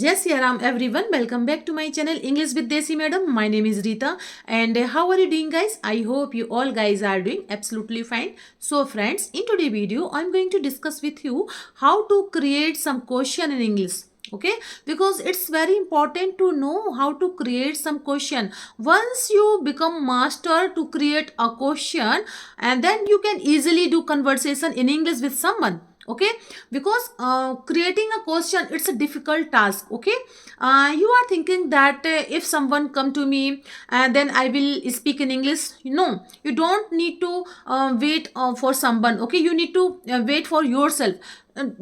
Jai Shri Ram everyone, welcome back to my channel English with Desi Madam. My name is Rita and how are you doing guys? I hope you all guys are doing absolutely fine. So friends, in today's video I'm going to discuss with you how to create some question in English. Okay, because it's very important to know how to create some question. Once you become master to create a question, and then you can easily do conversation in English with someone. Okay, because creating a question, it's a difficult task. Okay, you are thinking that if someone come to me and then I will speak in English. No, you don't need to wait for someone. Okay, you need to wait for yourself.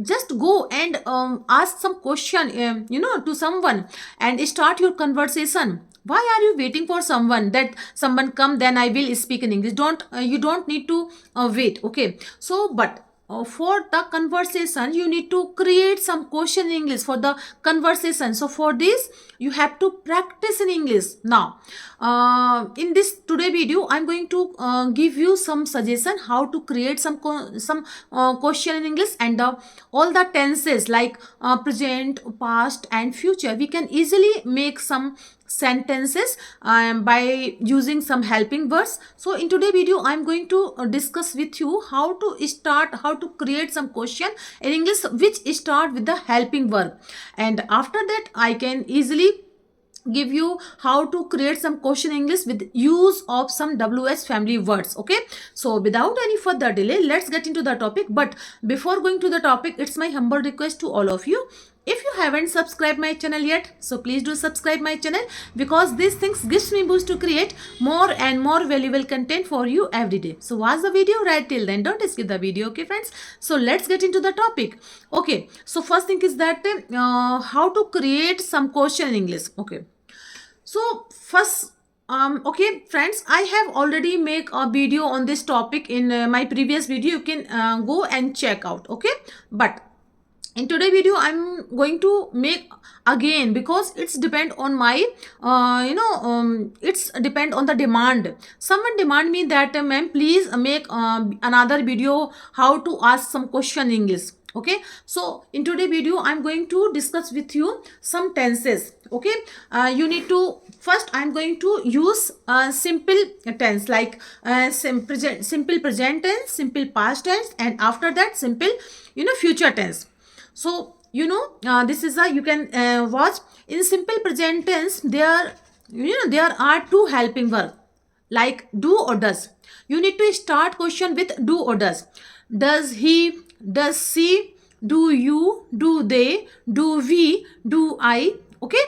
Just go and ask some question to someone and start your conversation. Why are you waiting for someone that someone come then I will speak in English? Don't You don't need to wait. Okay, so but for the conversation you need to create some question in English for the conversation. So for this you have to practice in English. Now in this today video I'm going to give you some suggestion how to create some question in English, and all the tenses like present, past and future we can easily make some sentences by using some helping words. So in today's video I'm going to discuss with you how to create some question in English which start with the helping verb, and after that I can easily give you how to create some question English with use of some WH family words. Okay, so without any further delay let's get into the topic. But before going to the topic, it's my humble request to all of you, if you haven't subscribed my channel yet, so please do subscribe my channel, because these things gives me boost to create more and more valuable content for you every day. So watch the video right till then, don't skip the video. Okay friends, so let's get into the topic. Okay, so first thing is that how to create some question in English. Okay, so first okay friends, I have already make a video on this topic in my previous video. You can go and check out. Okay, but in today video I'm going to make again, because it's depend on my it's depend on the demand. Someone demand me that ma'am please make another video how to ask some question in English. Okay, so in today video I'm going to discuss with you some tenses. Okay, you need to first I'm going to use simple tense like simple present tense, simple past tense, and after that simple future tense. So this is a you can watch in simple present tense. There are two helping verb like do or does. You need to start question with do or does. Does he, does she, do you, do they, do we, do I. Okay,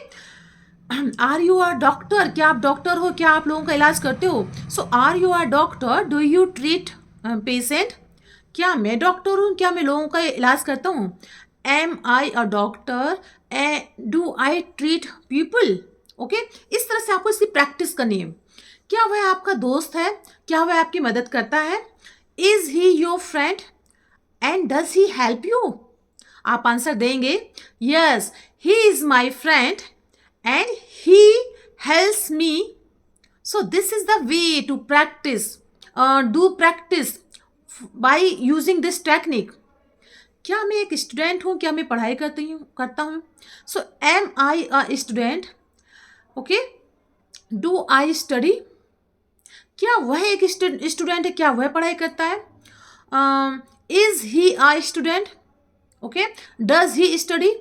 are you are doctor, क्या आप doctor हो, क्या आप लोगों का इलाज करते हो. So are you are doctor, do you treat patient. क्या मैं डॉक्टर हूँ, क्या मैं लोगों का इलाज करता हूँ. Am I a doctor, do I treat people. Okay, इस तरह से आपको इसकी प्रैक्टिस करनी है. क्या वह आपका दोस्त है, क्या वह आपकी मदद करता है. Is he your friend and does he help you. आप आंसर देंगे yes, he is my friend and he helps me. So this is the way to practice, do practice by using this technique. क्या मैं एक student हूँ, क्या मैं पढ़ाई करता हूँ. So am I a student. Okay, do I study. क्या वह एक स्टूडेंट है, क्या वह पढ़ाई करता है. Is he a student. Okay, does he study.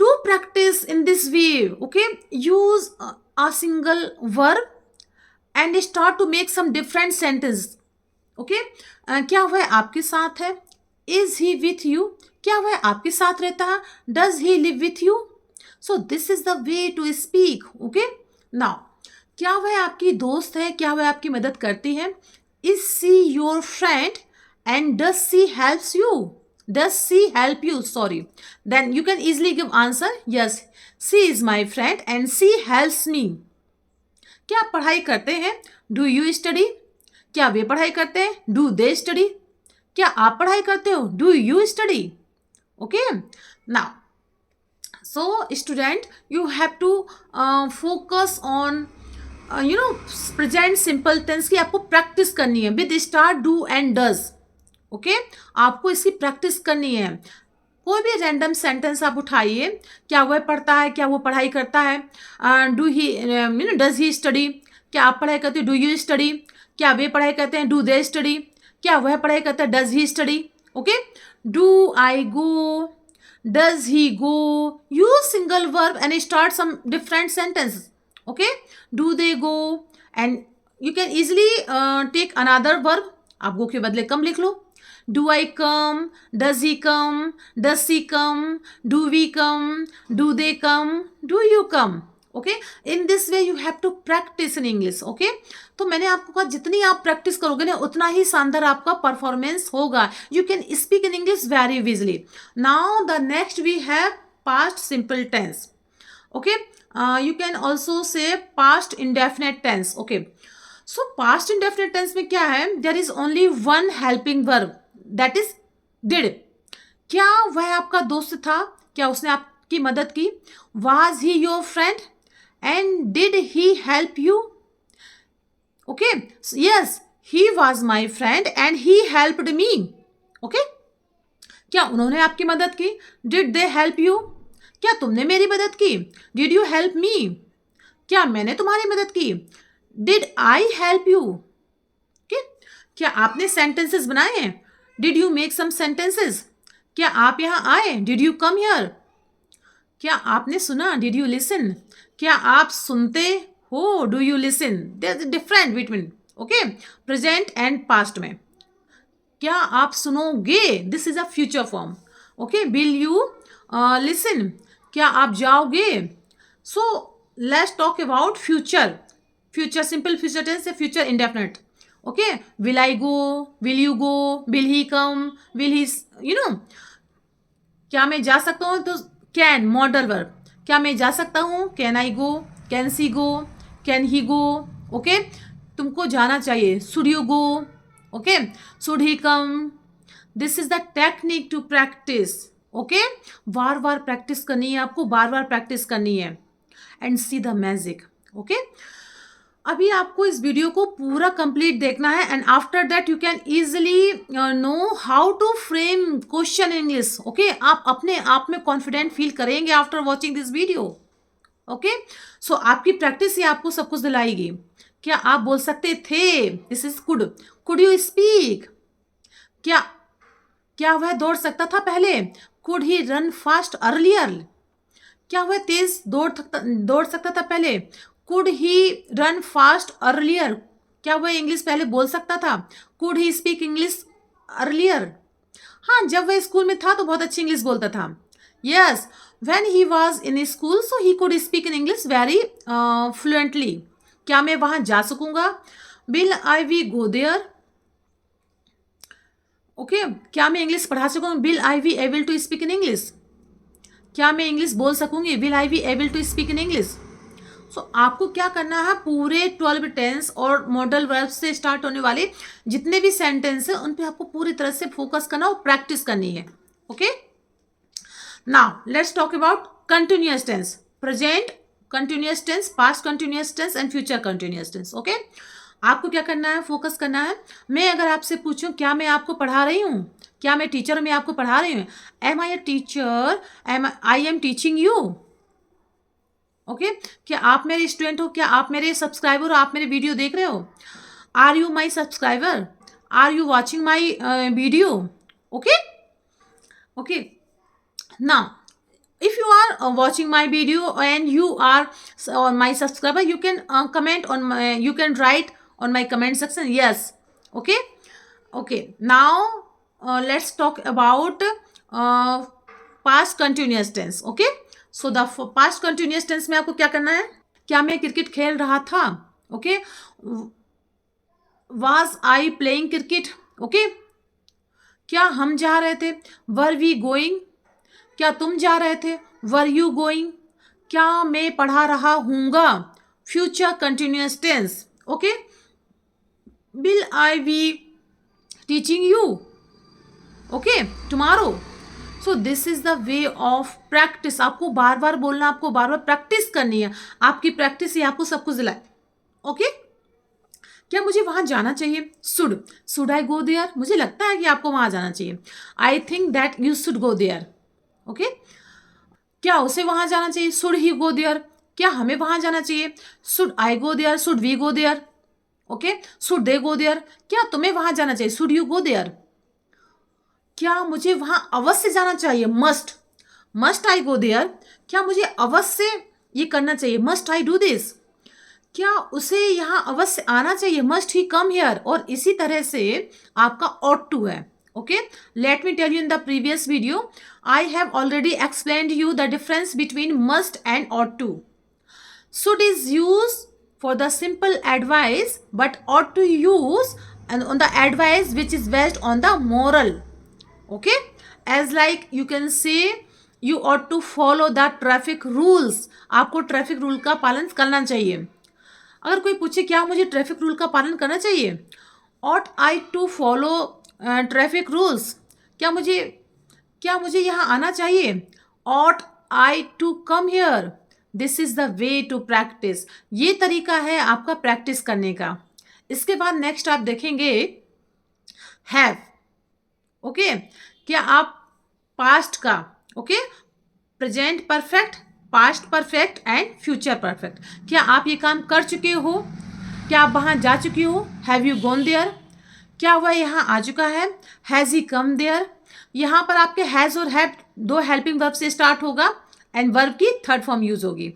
Do practice in this way. Okay, use a single verb and start to make some different sentences. Okay, क्या वह आपके साथ है. Is he with you. क्या वह आपके साथ रहता है. Does he live with you. So this is the way to speak. Okay, now क्या वह आपकी दोस्त है, क्या वह आपकी मदद करती है. Is she your friend and does she helps you. Does she help you. Sorry, then you can easily give answer yes, she is my friend and she helps me. क्या आप पढ़ाई करते हैं. Do you study. क्या वे पढ़ाई करते हैं. Do they study. क्या आप पढ़ाई करते हो. Do you study. Okay, now so student you have to focus on present simple tense की आपको प्रैक्टिस करनी है with start, do and does. Okay, आपको इसकी प्रैक्टिस करनी है. कोई भी रैंडम सेंटेंस आप उठाइए, क्या वह पढ़ता है, क्या वो पढ़ाई करता है, do he does he study, क्या आप पढ़ाई करते हो, डू यू स्टडी, क्या वे पढ़ाई करते हैं, डू दे स्टडी, क्या वह पढ़ाई करता है, does he study. Okay, do I go, does he go, use single verb and start some different sentences. Okay, do they go, and you can easily take another verb. आप go के बदले come लिख लो. Do I come, does he come, does she come, do we come, do they come, do you come. Okay, in this way you have to practise in English. Okay, तो मैंने आपको कहा जितनी आप practice करोगे ना उतना ही शानदार आपका परफॉर्मेंस होगा. You can speak in English very easily. Now the next we have past simple tense. Okay, you can also say past indefinite tense. Okay, so past indefinite tense में क्या है, there is only one helping verb, that is did. क्या वह आपका दोस्त था, क्या उसने आपकी मदद की. Was he your friend, and did he help you. Okay, so yes, he was my friend and he helped me. Okay, क्या उन्होंने आपकी मदद की. did they help you, क्या तुमने मेरी मदद की. did you help me, क्या मैंने तुम्हारी मदद की. did I help you. okay, क्या आपने सेंटेंसेस बनाए हैं. did you make some sentences, क्या आप यहाँ आए. did you come here, क्या आपने सुना. did you listen, क्या आप सुनते हो. Do you listen. There is different between okay present and past में. क्या आप सुनोगे, this is a future form. Okay, will you listen, क्या आप जाओगे. So let's talk about future. Future simple future tense है, future indefinite. Okay, will I go, will you go, will he come, will he you know. क्या मैं जा सकता हूँ, तो कैन मॉडल वर्ब. क्या मैं जा सकता हूँ, can I go, can she go, can he go. Okay, तुमको जाना चाहिए, should you go. Okay, should he come. This is the technique to practise. Okay, बार बार प्रैक्टिस करनी है आपको, बार बार प्रैक्टिस करनी है and see the magic. Okay, अभी आपको इस वीडियो को पूरा कंप्लीट देखना है and after that you can easily know how to frame question in English. Okay, आप अपने आप में कॉन्फिडेंट फील करेंगे after watching this video. Okay, so आपकी प्रैक्टिस ही आपको सब कुछ दिलाएगी. क्या आप बोल सकते थे, this is could. Could you speak, क्या वह दौड़ सकता था पहले. Could he run fast earlier, क्या वह तेज दौड़ सकता था पहले. Could he run fast earlier, क्या वह इंग्लिश पहले बोल सकता था. Could he speak English earlier, हाँ जब वह स्कूल में था तो बहुत अच्छी इंग्लिश बोलता था. Yes, when he was in school so he could speak in English very fluently. क्या मैं वहां जा सकूंगा. Will I be go there. Okay, क्या मैं इंग्लिश पढ़ा सकूंगा. Will I be able to speak in English, क्या मैं इंग्लिश बोल सकूंगी. Will I be able to speak in English. सो आपको क्या करना है, पूरे 12 टेंस और मॉडल वर्ब से स्टार्ट होने वाले जितने भी सेंटेंस है उन पे आपको पूरी तरह से फोकस करना और प्रैक्टिस करनी है. Okay, now let's talk about continuous tense. Present continuous tense, past continuous tense and future continuous tense. Okay, आपको क्या करना है, फोकस करना है. मैं अगर आपसे पूछूं क्या मैं आपको पढ़ा रही हूँ, क्या मैं टीचर मैं आपको पढ़ा रही हूँ. Am I a teacher, I am teaching you. Okay, क्या आप मेरे स्टूडेंट हो, क्या आप मेरे सब्सक्राइबर हो, आप मेरे वीडियो देख रहे हो. Are you my subscriber, are you watching my video. Okay, okay, now if you are watching my video and you are my subscriber, you can comment on my, you can write on my comment section yes. Okay, okay, now let's talk about past continuous tense. Okay, so the past continuous tense में आपको क्या करना है. क्या मैं cricket खेल रहा था. Okay, was I playing cricket. Okay, क्या हम जा रहे थे. were we going, क्या तुम जा रहे थे. वर यू गोइंग, क्या मैं पढ़ा रहा हूँगा. Future continuous tense. Okay, will I be teaching you. Okay, tomorrow. So this is the way of practice. आपको बार बार बोलना, आपको बार बार प्रैक्टिस करनी है. आपकी प्रैक्टिस ही आपको सब कुछ दिलाए. ओके, क्या मुझे वहां जाना चाहिए. शुड आई गो देयर, मुझे लगता है कि आपको वहां जाना चाहिए. I think that you should go there. Okay, क्या उसे वहां जाना चाहिए? Should he go there? क्या हमें वहां जाना चाहिए? Should I go there? Should we go there? Okay, should they go there? क्या तुम्हें वहां जाना चाहिए? Should you go there? क्या मुझे वहां अवश्य जाना चाहिए? Must, must I go there? क्या मुझे अवश्य ये करना चाहिए? Must I do this? क्या उसे यहाँ अवश्य आना चाहिए? Must he come here? और इसी तरह से आपका ought to है. Okay, let me tell you in the previous video I have already explained you the difference between must and ought to. Should is used for the simple advice, but ought to use and on the advice which is based on the moral. Okay, as like you can say you ought to follow the traffic rules. आपको traffic rule का पालन करना चाहिए. अगर कोई पूछे क्या मुझे ट्रैफिक रूल का पालन करना चाहिए, ought I to follow traffic rules? क्या मुझे यहाँ आना चाहिए? ought I to come here? This is the way to practise. ये तरीका है आपका प्रैक्टिस करने का. इसके बाद नेक्स्ट आप देखेंगे हैव. ओके, क्या आप पास्ट का, okay, present perfect, past perfect and future perfect, क्या आप ये काम कर चुके हो? क्या आप वहां जा चुकी हो? Have you gone there? क्या वह यहाँ आ चुका है? Has he come there? यहाँ पर आपके हैज़ और हैव दो हेल्पिंग वर्ब से स्टार्ट होगा एंड वर्ब की थर्ड फॉर्म यूज होगी.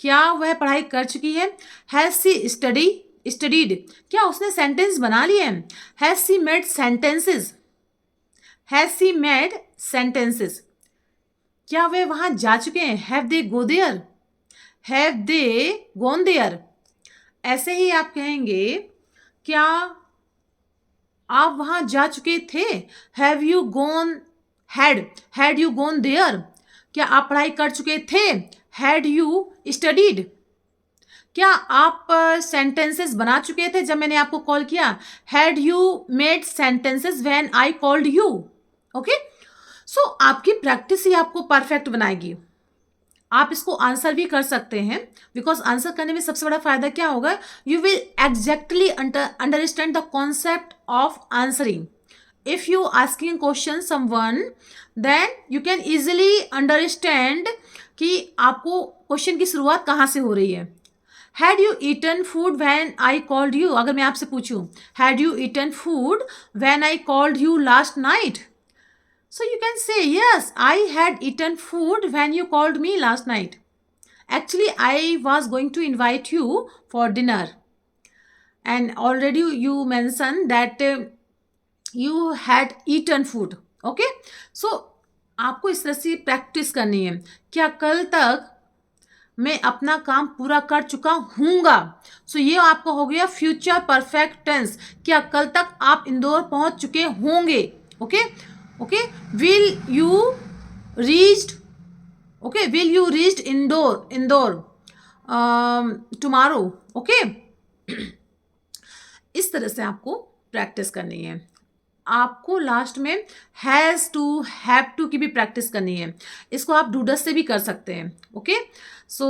क्या वह पढ़ाई कर चुकी है? Has she studied? क्या उसने सेंटेंस बना लिए हैं? Has she made sentences? Has she made sentences? क्या वे वहां जा चुके हैं? Have they go there? Have they gone there? ऐसे ही आप कहेंगे क्या आप वहां जा चुके थे? Have you gone had you gone there? क्या आप पढ़ाई कर चुके थे? Had you studied? क्या आप सेंटेंसेस बना चुके थे जब मैंने आपको कॉल किया? Had you made sentences when I called you? Okay, so आपकी प्रैक्टिस ही आपको परफेक्ट बनाएगी. आप इसको आंसर भी कर सकते हैं, बिकॉज आंसर करने में सबसे बड़ा फायदा क्या होगा? You will exactly understand the concept of answering. If you asking question someone, then you can easily understand कि आपको क्वेश्चन की शुरुआत कहाँ से हो रही है. Had you eaten food when I called you? अगर मैं आपसे पूछूं had you eaten food when I called you last night? So you can say, yes, I had eaten food when you called me last night. Actually, I was going to invite you for dinner. And already you mentioned that you had eaten food. Okay? So, आपको इस तरह से practice करनी है. क्या कल तक मैं अपना काम पूरा कर चुका हूँगा? सो ये आपका हो गया फ्यूचर परफेक्ट टेंस. क्या कल तक आप इंदौर पहुँच चुके होंगे? Okay, okay, will you reached, okay, will you reached Indore tomorrow? Okay. इस तरह से आपको प्रैक्टिस करनी है. आपको लास्ट में हैज़ टू हैव टू की भी प्रैक्टिस करनी है. इसको आप डूडस से भी कर सकते हैं. ओके, सो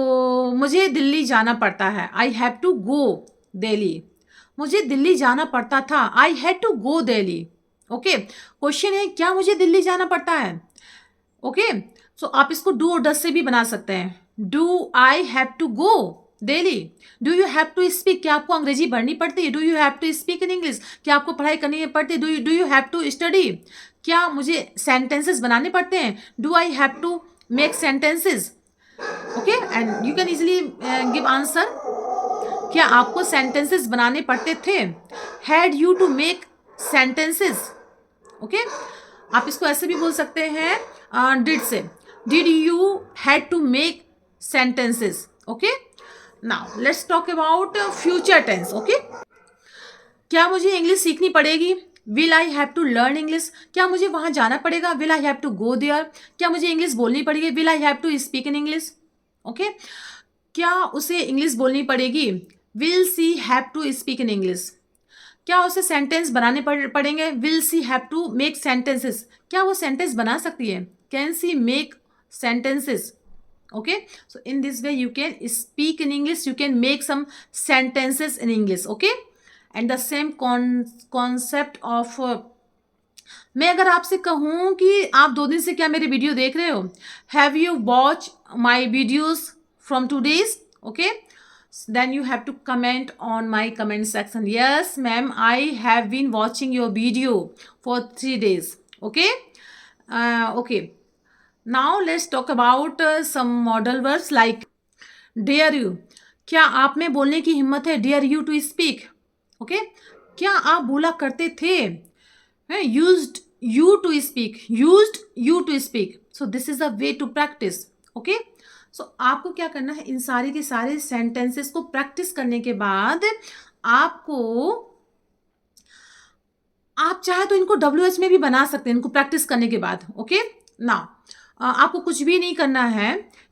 मुझे दिल्ली जाना पड़ता है. I have to go Delhi. मुझे दिल्ली जाना पड़ता था. I had to go Delhi. Okay, question है क्या मुझे दिल्ली जाना पड़ता है? ओके, सो आप इसको डू और डस से भी बना सकते हैं. Do I have to go Delhi? Do you have to speak? क्या आपको अंग्रेजी पढ़नी पड़ती है? Do you have to speak in English? क्या आपको पढ़ाई करनी पड़ती है? Do you have to study? क्या मुझे सेंटेंसेस बनाने पड़ते हैं? Do I have to make sentences? Okay, and you can easily give answer. क्या आपको सेंटेंसेस बनाने पड़ते थे? Had you to make sentences? Okay, आप इसको ऐसे भी बोल सकते हैं डिड से. Did you had to make sentences? Okay, now let's talk about future tense. Okay, क्या मुझे इंग्लिश सीखनी पड़ेगी? Will I have to learn English? क्या मुझे वहां जाना पड़ेगा? Will I have to go there? क्या मुझे इंग्लिश बोलनी पड़ेगी? Will I have to speak in English? Okay, क्या उसे इंग्लिश बोलनी पड़ेगी? Will she have to speak in English? क्या उसे सेंटेंस बनाने पड़ेंगे? Will she have to make sentences? क्या वो सेंटेंस बना सकती है? Can she make sentences? Okay, so in this way you can speak in English, you can make some sentences in English. Okay, and the same concept of मैं अगर आपसे कहूँ कि आप 2 दिन से क्या मेरे वीडियो देख रहे हो? Have you watch my videos from 2 days? Okay? Then you have to comment on my comment section. Yes, ma'am, I have been watching your video for 3 days. Okay? Okay. Now let's talk about some model words like dare you. क्या आप में बोलने की हिम्मत है? Dare you to speak. Okay? क्या आप बोला करते थे? Used you to speak. Used you to speak. So this is a way to practice. Okay? So आपको क्या करना है, इन सारे के सारे सेंटेंसेस को प्रैक्टिस करने के बाद आपको, आप चाहे तो इनको WH में भी बना सकते हैं इनको प्रैक्टिस करने के बाद. ओके ना, आपको कुछ भी नहीं करना है.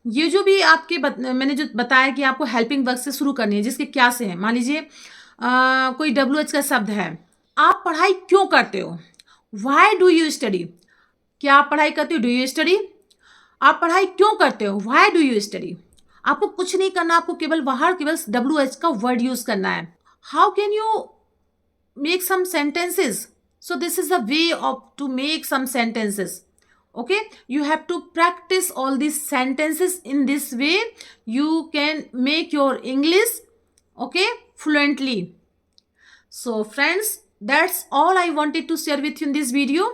ये जो भी आपके मैंने जो बताया कि आपको हेल्पिंग वर्क से शुरू करनी है, जिसके क्या से है, मान लीजिए कोई WH का शब्द है. आप पढ़ाई क्यों करते हो? Why do you study? क्या आप पढ़ाई करते हो? Do you study? आप पढ़ाई क्यों करते हो? Why do you study? आपको कुछ नहीं करना, आपको केवल बाहर केवल WH का वर्ड यूज करना है. How can you make some sentences? So this is a way of to make some sentences. Okay, you have to practice all these sentences. In this way you can make your English, okay, fluently. So friends, that's all I wanted to share with you in this video,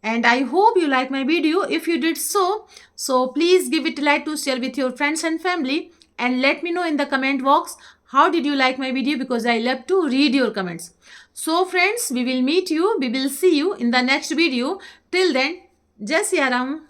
and I hope you like my video. If you did so please give it a like to share with your friends and family, and let me know in the comment box how did you like my video, because I love to read your comments. So friends, we will see you in the next video. Till then, Jai Siya Ram.